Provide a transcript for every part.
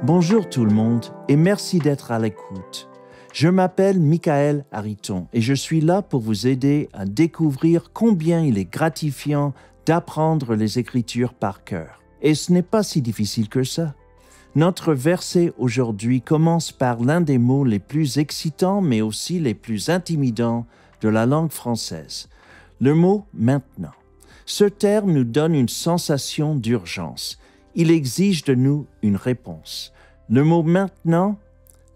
Bonjour tout le monde et merci d'être à l'écoute. Je m'appelle Michael Hariton et je suis là pour vous aider à découvrir combien il est gratifiant d'apprendre les Écritures par cœur. Et ce n'est pas si difficile que ça. Notre verset aujourd'hui commence par l'un des mots les plus excitants mais aussi les plus intimidants de la langue française, le mot « maintenant ». Ce terme nous donne une sensation d'urgence. Il exige de nous une réponse. Le mot « maintenant »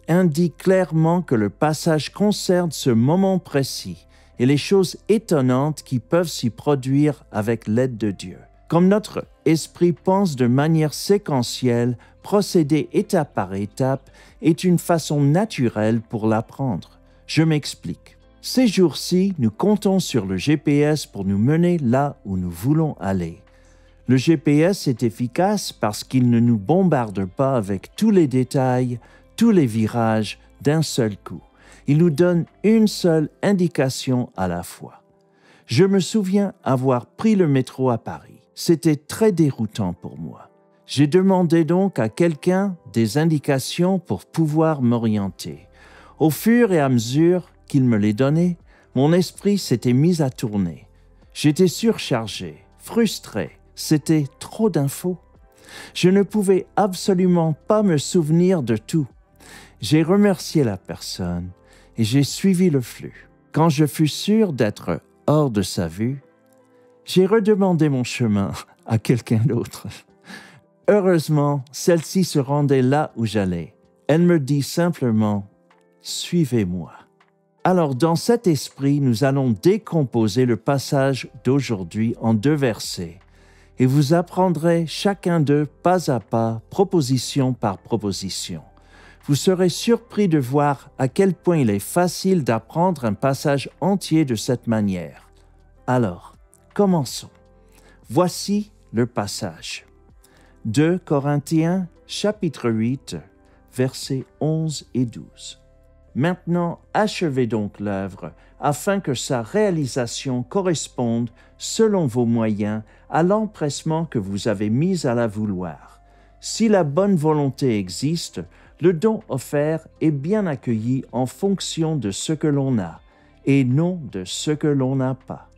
indique clairement que le passage concerne ce moment précis et les choses étonnantes qui peuvent s'y produire avec l'aide de Dieu. Comme notre esprit pense de manière séquentielle, procéder étape par étape est une façon naturelle pour l'apprendre. Je m'explique. Ces jours-ci, nous comptons sur le GPS pour nous mener là où nous voulons aller. Le GPS est efficace parce qu'il ne nous bombarde pas avec tous les détails, tous les virages d'un seul coup. Il nous donne une seule indication à la fois. Je me souviens avoir pris le métro à Paris. C'était très déroutant pour moi. J'ai demandé donc à quelqu'un des indications pour pouvoir m'orienter. Au fur et à mesure qu'il me les donnait, mon esprit s'était mis à tourner. J'étais surchargé, frustré. C'était trop d'infos. Je ne pouvais absolument pas me souvenir de tout. J'ai remercié la personne et j'ai suivi le flux. Quand je fus sûr d'être hors de sa vue, j'ai redemandé mon chemin à quelqu'un d'autre. Heureusement, celle-ci se rendait là où j'allais. Elle me dit simplement « Suivez-moi ». Alors, dans cet esprit, nous allons décomposer le passage d'aujourd'hui en 2 versets. Et vous apprendrez chacun d'eux pas à pas, proposition par proposition. Vous serez surpris de voir à quel point il est facile d'apprendre un passage entier de cette manière. Alors, commençons. Voici le passage. 2 Corinthiens, chapitre 8, versets 11 et 12. Maintenant, achevez donc l'œuvre, afin que sa réalisation corresponde, selon vos moyens, à l'empressement que vous avez mis à la vouloir. Si la bonne volonté existe, le don offert est bien accueilli en fonction de ce que l'on a, et non de ce que l'on n'a pas.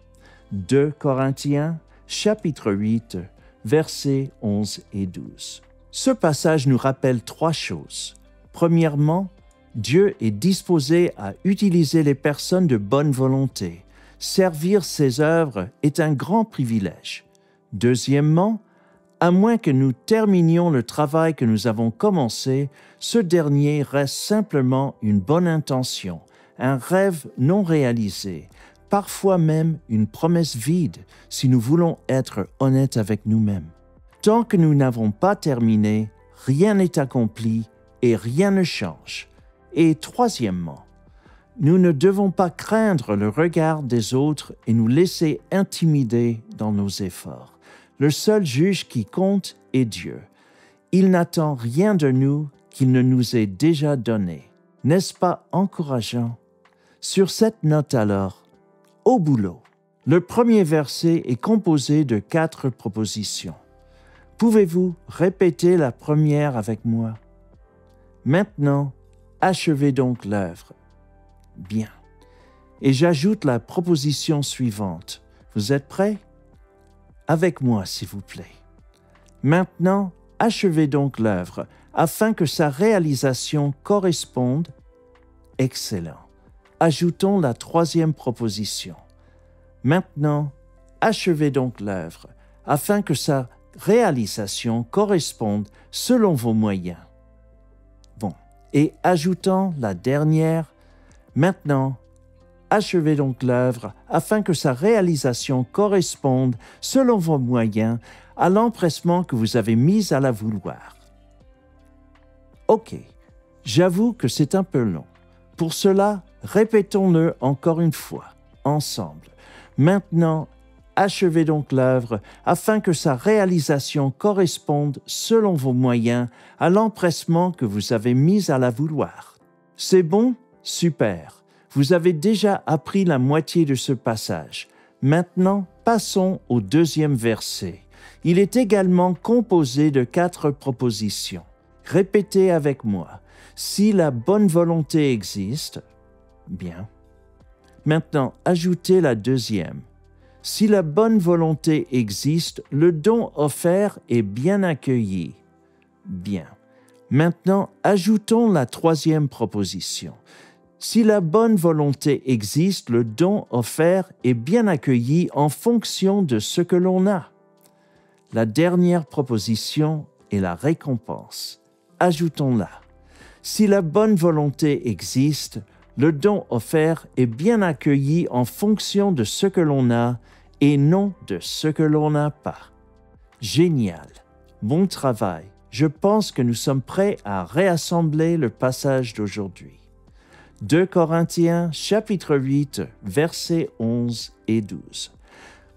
2 Corinthiens, chapitre 8, versets 11 et 12. Ce passage nous rappelle 3 choses. Premièrement, Dieu est disposé à utiliser les personnes de bonne volonté. Servir ses œuvres est un grand privilège. Deuxièmement, à moins que nous terminions le travail que nous avons commencé, ce dernier reste simplement une bonne intention, un rêve non réalisé, parfois même une promesse vide si nous voulons être honnêtes avec nous-mêmes. Tant que nous n'avons pas terminé, rien n'est accompli et rien ne change. Et troisièmement, nous ne devons pas craindre le regard des autres et nous laisser intimider dans nos efforts. Le seul juge qui compte est Dieu. Il n'attend rien de nous qu'il ne nous ait déjà donné. N'est-ce pas encourageant? Sur cette note alors, au boulot. Le premier verset est composé de 4 propositions. Pouvez-vous répéter la première avec moi? Maintenant, achevez donc l'œuvre. Bien. Et j'ajoute la proposition suivante. Vous êtes prêts? Avec moi, s'il vous plaît. Maintenant, achevez donc l'œuvre, afin que sa réalisation corresponde. Excellent. Ajoutons la 3e proposition. Maintenant, achevez donc l'œuvre, afin que sa réalisation corresponde selon vos moyens. Bon. Et ajoutons la dernière. Maintenant, achevez donc l'œuvre afin que sa réalisation corresponde, selon vos moyens, à l'empressement que vous avez mis à la vouloir. Ok, j'avoue que c'est un peu long. Pour cela, répétons-le encore une fois, ensemble. Maintenant, achevez donc l'œuvre afin que sa réalisation corresponde, selon vos moyens, à l'empressement que vous avez mis à la vouloir. C'est bon? Super. Vous avez déjà appris la moitié de ce passage. Maintenant, passons au deuxième verset. Il est également composé de 4 propositions. Répétez avec moi. Si la bonne volonté existe, bien. Maintenant, ajoutez la deuxième. Si la bonne volonté existe, le don offert est bien accueilli. Bien. Maintenant, ajoutons la troisième proposition. Si la bonne volonté existe, le don offert est bien accueilli en fonction de ce que l'on a. La dernière proposition est la récompense. Ajoutons-la. Si la bonne volonté existe, le don offert est bien accueilli en fonction de ce que l'on a et non de ce que l'on n'a pas. Génial. Bon travail. Je pense que nous sommes prêts à réassembler le passage d'aujourd'hui. 2 Corinthiens, chapitre 8, versets 11 et 12.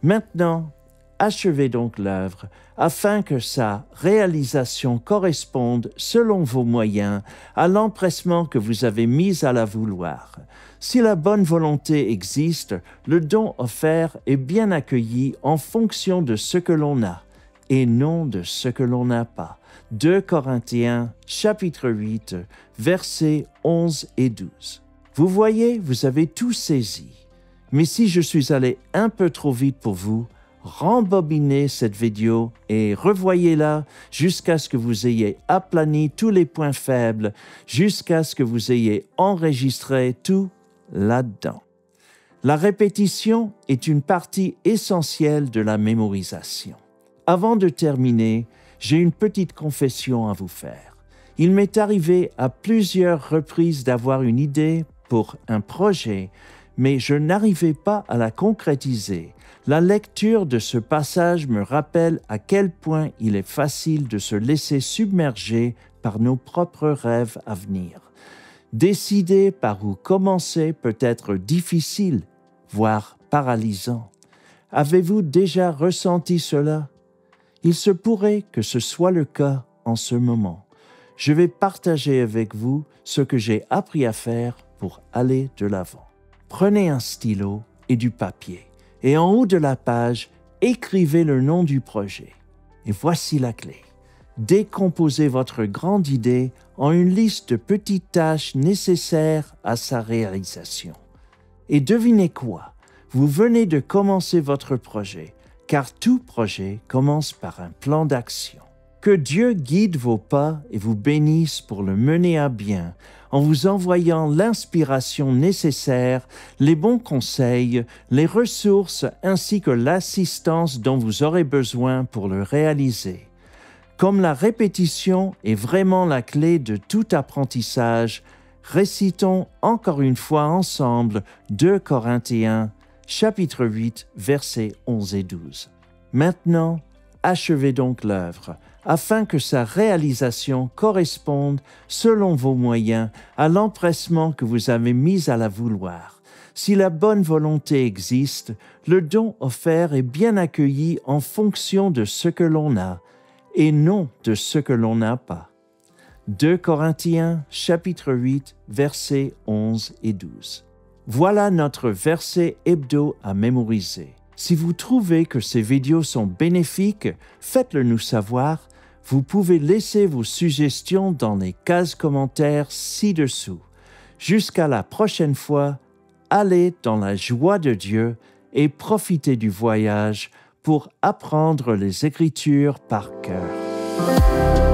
Maintenant, achevez donc l'œuvre, afin que sa réalisation corresponde, selon vos moyens, à l'empressement que vous avez mis à la vouloir. Si la bonne volonté existe, le don offert est bien accueilli en fonction de ce que l'on a, et non de ce que l'on n'a pas. 2 Corinthiens, chapitre 8, versets 11 et 12. Vous voyez, vous avez tout saisi. Mais si je suis allé un peu trop vite pour vous, rembobinez cette vidéo et revoyez-la jusqu'à ce que vous ayez aplani tous les points faibles, jusqu'à ce que vous ayez enregistré tout là-dedans. La répétition est une partie essentielle de la mémorisation. Avant de terminer, j'ai une petite confession à vous faire. Il m'est arrivé à plusieurs reprises d'avoir une idée pour un projet, mais je n'arrivais pas à la concrétiser. La lecture de ce passage me rappelle à quel point il est facile de se laisser submerger par nos propres rêves à venir. Décider par où commencer peut être difficile, voire paralysant. Avez-vous déjà ressenti cela? Il se pourrait que ce soit le cas en ce moment. Je vais partager avec vous ce que j'ai appris à faire pour aller de l'avant. Prenez un stylo et du papier, et en haut de la page, écrivez le nom du projet. Et voici la clé. Décomposez votre grande idée en une liste de petites tâches nécessaires à sa réalisation. Et devinez quoi? Vous venez de commencer votre projet, car tout projet commence par un plan d'action. Que Dieu guide vos pas et vous bénisse pour le mener à bien, en vous envoyant l'inspiration nécessaire, les bons conseils, les ressources ainsi que l'assistance dont vous aurez besoin pour le réaliser. Comme la répétition est vraiment la clé de tout apprentissage, récitons encore une fois ensemble 2 Corinthiens, chapitre 8, versets 11 et 12. Maintenant, achevez donc l'œuvre, afin que sa réalisation corresponde, selon vos moyens, à l'empressement que vous avez mis à la vouloir. Si la bonne volonté existe, le don offert est bien accueilli en fonction de ce que l'on a, et non de ce que l'on n'a pas. 2 Corinthiens, chapitre 8, versets 11 et 12. Voilà notre verset hebdo à mémoriser. Si vous trouvez que ces vidéos sont bénéfiques, faites-le nous savoir. Vous pouvez laisser vos suggestions dans les cases commentaires ci-dessous. Jusqu'à la prochaine fois, allez dans la joie de Dieu et profitez du voyage pour apprendre les Écritures par cœur.